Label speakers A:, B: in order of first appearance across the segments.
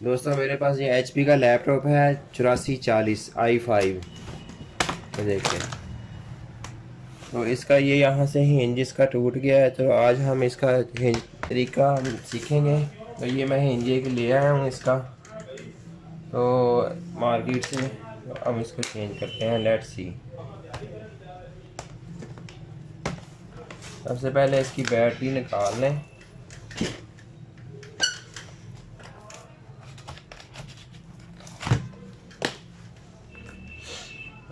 A: दोस्तों मेरे पास ये HP का लैपटॉप है 8440i5। तो देखिए, तो इसका ये यहाँ से हिंज इसका टूट गया है। तो आज हम इसका हिंज तरीका हम सीखेंगे। तो ये मैं हिंज एक ले आया हूँ इसका, तो मार्केट से। तो हम इसको चेंज करते हैं। Let's see. सबसे पहले इसकी बैटरी निकाल लें।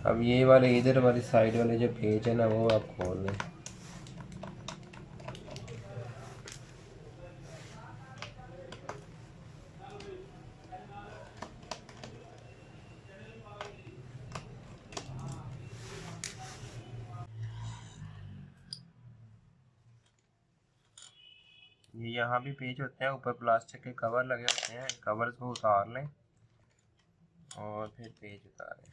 A: अब ये वाले इधर वाली साइड वाले जो पेज है ना, वो आप खोल लें। ये यहाँ भी पेज होते हैं, ऊपर प्लास्टिक के कवर लगे होते हैं। कवर्स को उतार लें और फिर पेज उतारें।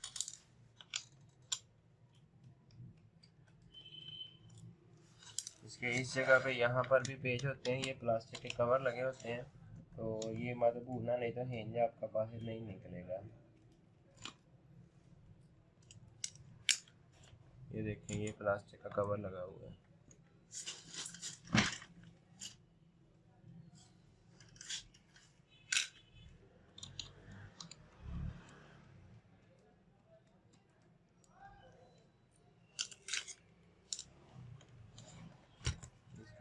A: इसके इस जगह पे यहाँ पर भी पेज होते हैं, ये प्लास्टिक के कवर लगे होते हैं। तो ये मत भूलना, नहीं तो हिंज आपका बाहर नहीं निकलेगा। ये देखें, ये प्लास्टिक का कवर लगा हुआ है।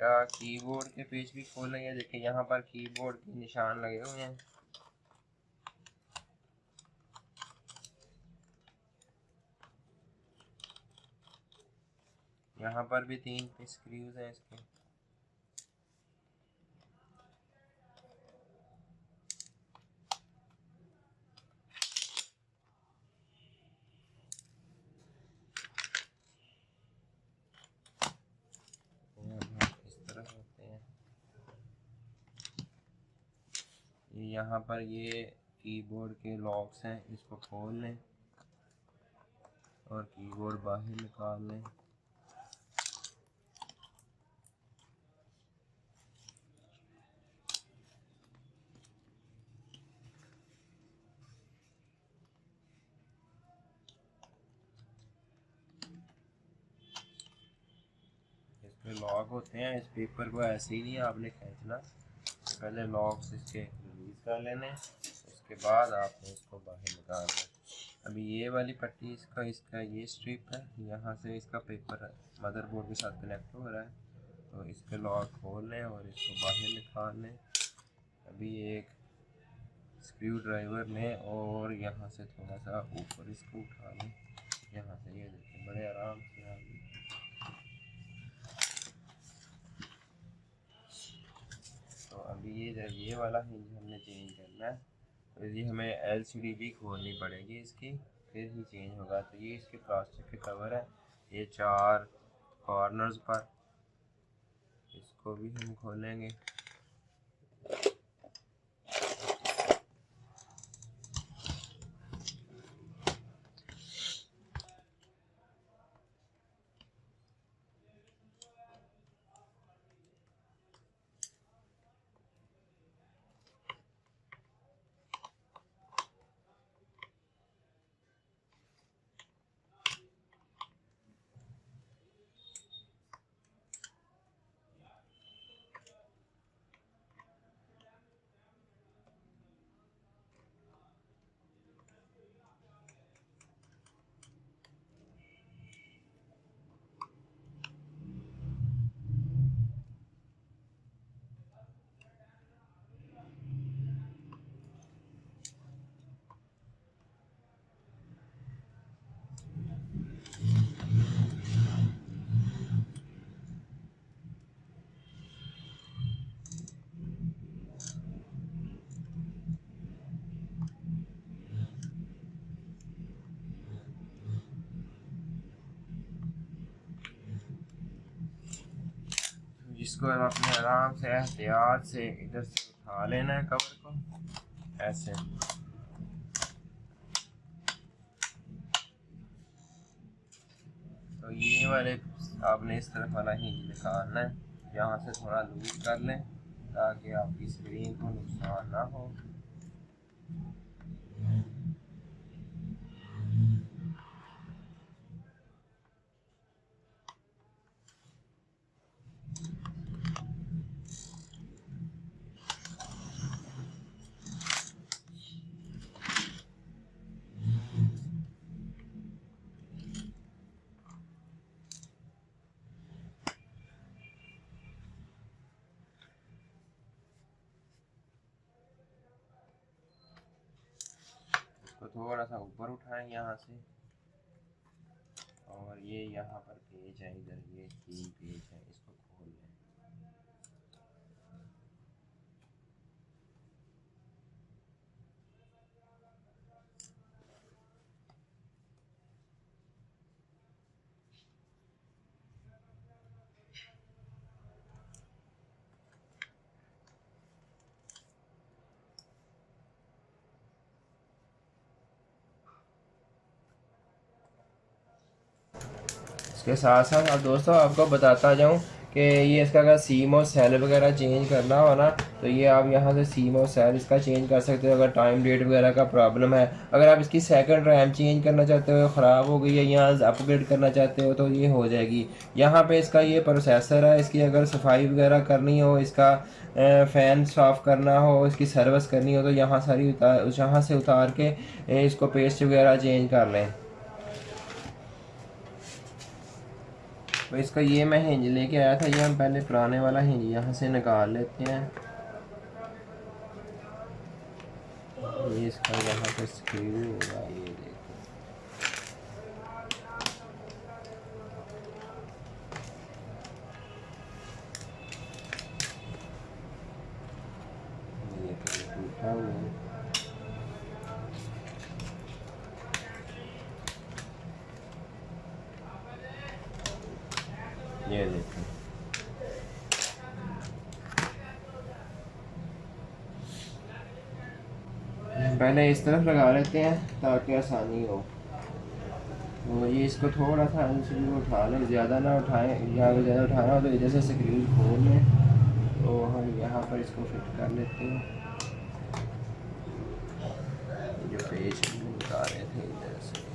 A: इसका कीबोर्ड के पेज भी खोलेंगे। देखिए यहाँ पर कीबोर्ड के निशान लगे हुए हैं। यहाँ पर भी 3 स्क्रूज हैं इसके। इस तरह होते हैं। यहाँ पर ये कीबोर्ड के लॉक्स हैं, इसको खोल लें और कीबोर्ड बाहर निकाल लें। इस पे लॉक होते हैं। इस पेपर को ऐसे ही नहीं आपने खींचना, पहले लॉक्स इसके रिलीज कर लेने, उसके बाद आपने इसको बाहर निकालना। अभी ये वाली पट्टी इसका ये स्ट्रिप है, यहाँ से इसका पेपर मदरबोर्ड के साथ कनेक्ट हो रहा है। तो इसके लॉक खोल लें और इसको बाहर निकाल लें। अभी एक स्क्रू ड्राइवर लें और यहाँ से थोड़ा सा ऊपर इसको उठा लें। यहाँ से ये देखें, बड़े आराम से आप। तो अभी ये वाला हिंज हमने चेंज करना है। तो ये हमें LCD भी खोलनी पड़ेगी इसकी, फिर ही चेंज होगा। तो ये इसके प्लास्टिक के कवर है, ये 4 कॉर्नर्स पर। इसको भी हम खोलेंगे। जिसको अपने आराम से एहतियात से इधर से उठा लेना है कवर को, ऐसे। तो ये वाले आपने इस तरफ वाला हिंज निकालना है, यहाँ से थोड़ा लूज कर लें ताकि आपकी स्क्रीन को नुकसान ना हो। तो थोड़ा सा ऊपर उठाएं यहाँ से, और ये यहाँ पर पेज है, इधर ये 3 पेज है, इसको खोल लें। इसके साथ साथ अब दोस्तों आपको बताता जाऊं कि ये इसका अगर सीम और सेल वगैरह चेंज करना हो ना, तो ये आप यहाँ से सीम और सेल इसका चेंज कर सकते हो। अगर टाइम डेट वगैरह का प्रॉब्लम है, अगर आप इसकी सेकंड रैम चेंज करना चाहते हो, ख़राब हो गई है, यहाँ अपग्रेड करना चाहते हो, तो ये हो जाएगी। यहाँ पे इसका ये प्रोसेसर है, इसकी अगर सफाई वगैरह करनी हो, इसका फ़ैन साफ़ करना हो, इसकी सर्विस करनी हो, तो यहाँ यहाँ से उतार के इसको पेस्ट वगैरह चेंज कर लें। तो इसका ये मैं हिंज लेके आया था, ये हम पहले पुराने वाला हिंज यहाँ से निकाल लेते हैं। ये इसका यहाँ पे स्क्रू होगा, ये देखो, ये टूटा हुआ है। ये देखो, पहले इस तरफ लगा लेते हैं ताकि आसानी हो। तो ये इसको थोड़ा सा स्क्रू उठा लें, ज़्यादा ना उठाएं, यहाँ ज़्यादा उठाना हो तो इधर से स्क्रू खोल लें। तो हम यहाँ पर इसको फिट कर लेते हैं। जो पेज निकाल रहे थे इधर से,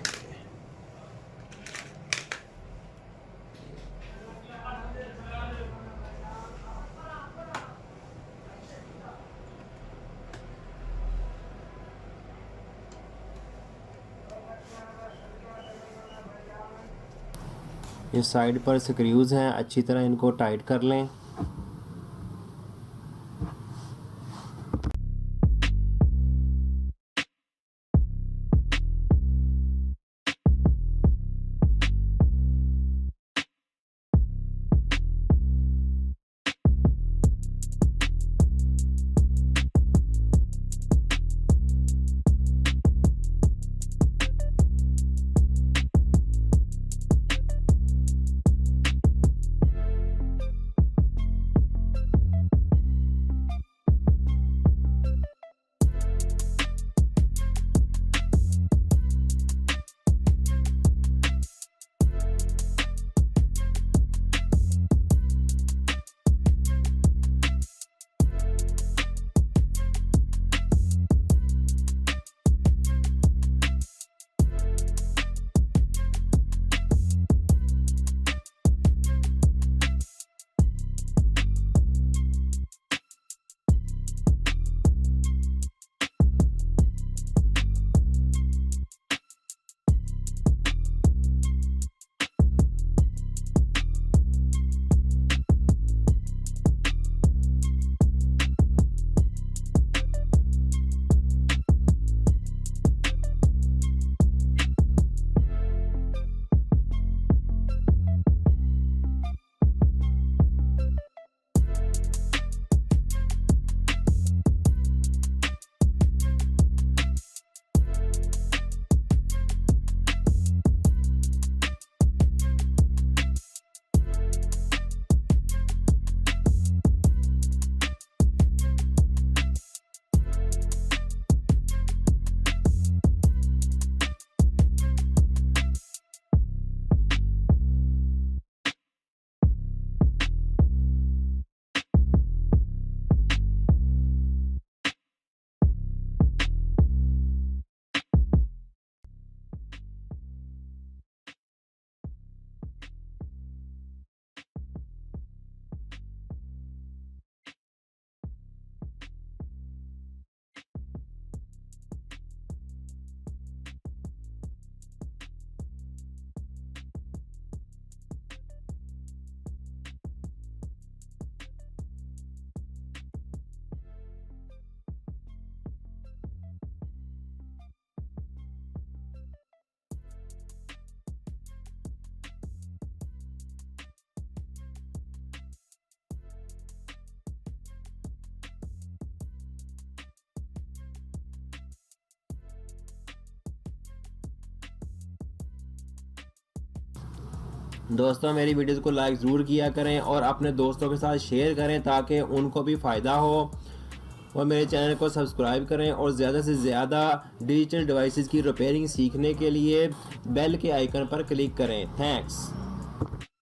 A: ये साइड पर स्क्रूज़ हैं, अच्छी तरह इनको टाइट कर लें।
B: दोस्तों मेरी वीडियोस को लाइक ज़रूर किया करें और अपने दोस्तों के साथ शेयर करें ताकि उनको भी फ़ायदा हो, और मेरे चैनल को सब्सक्राइब करें और ज़्यादा से ज़्यादा डिजिटल डिवाइसेस की रिपेयरिंग सीखने के लिए बेल के आइकन पर क्लिक करें। थैंक्स।